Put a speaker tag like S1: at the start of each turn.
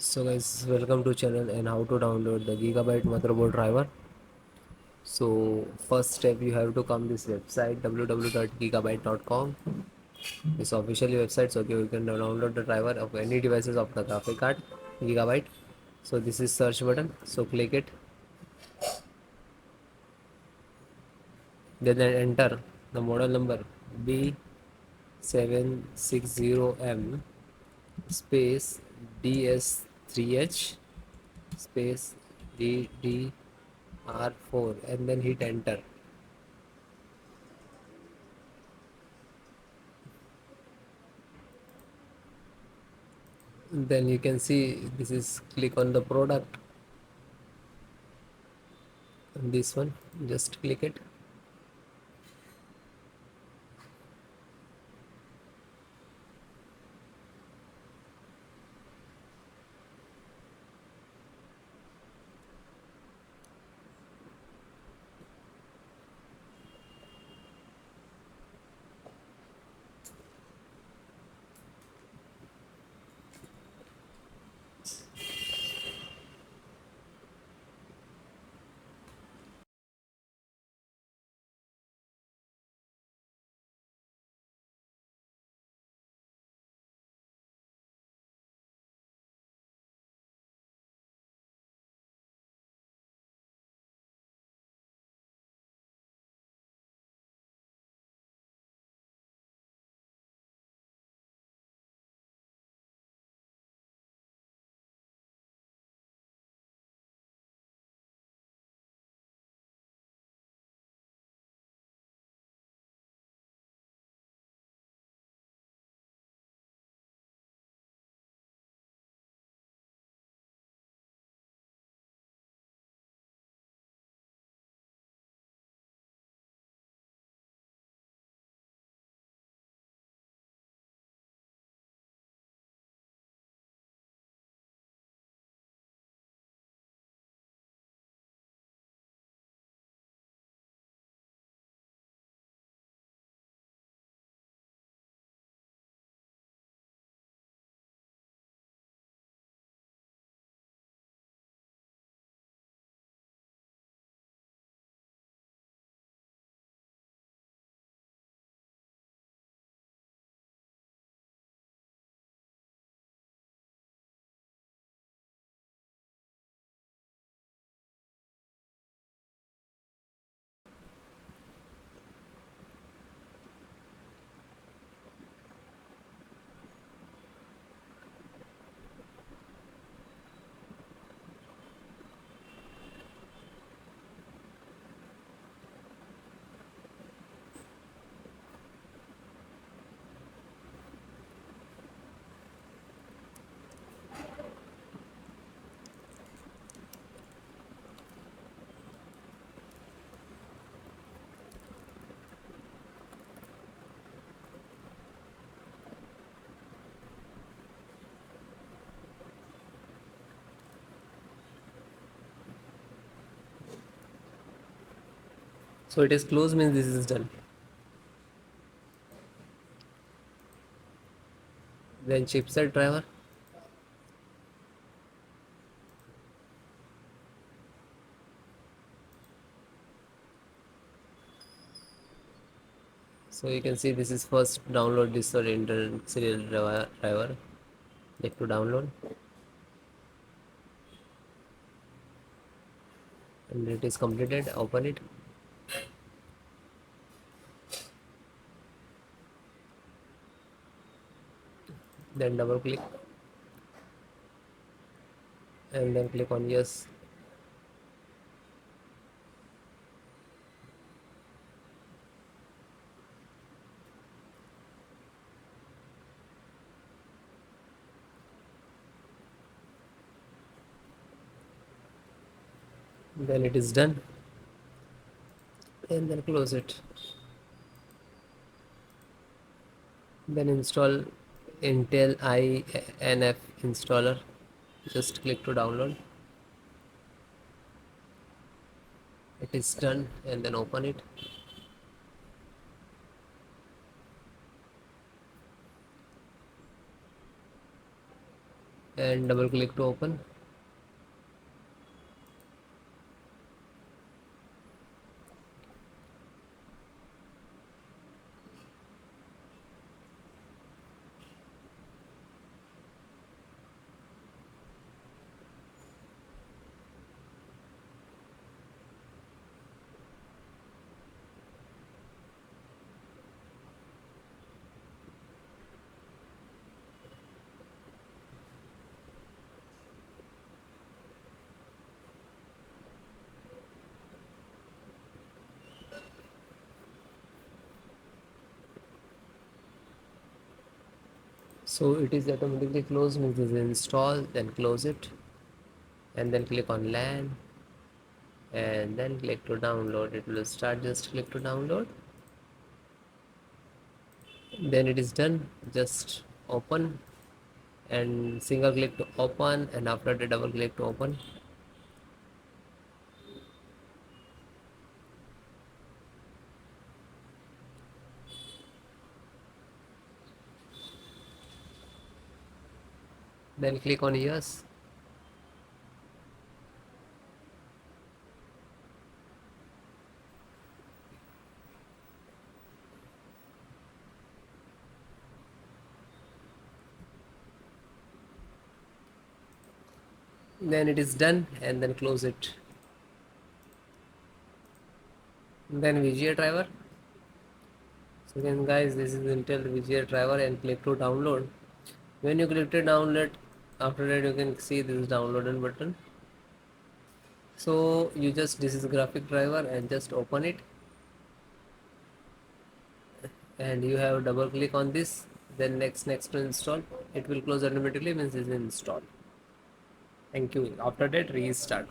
S1: So guys, welcome to channel and how to download the Gigabyte motherboard driver. So first step, you have to come this website www.gigabyte.com. This official website, so you can download the driver of any devices of the graphic card Gigabyte. So this is search button, so click it, then enter the model number B760M space DS3H space DDR4 and then hit enter. Then you can see this is click on the product, this one, just click it. So it is closed, means this is done. Then chipset driver, so you can see this is first download this or enter serial driver. Click to download and it is completed. Open it, then double click and then click on yes. Then it is done and then close it. Then install Intel INF installer. Just click to download. It is done and then open it. and double click to open. So it is automatically closed, means it is installed, then close it and then click on LAN and then click to download. It will start. Just click to download, then it is done. Just open and single click to open, and after the double click to open. Then click on yes. Then it is done and then close it. Then VGA driver. So then guys, this is Intel VGA driver, and click to download. When you click to download, after that you can see this downloaded button. So you just, this is graphic driver, and just open it, and you have double click on this, then next to install. It will close automatically, means it's installed. Thank you. After that, restart.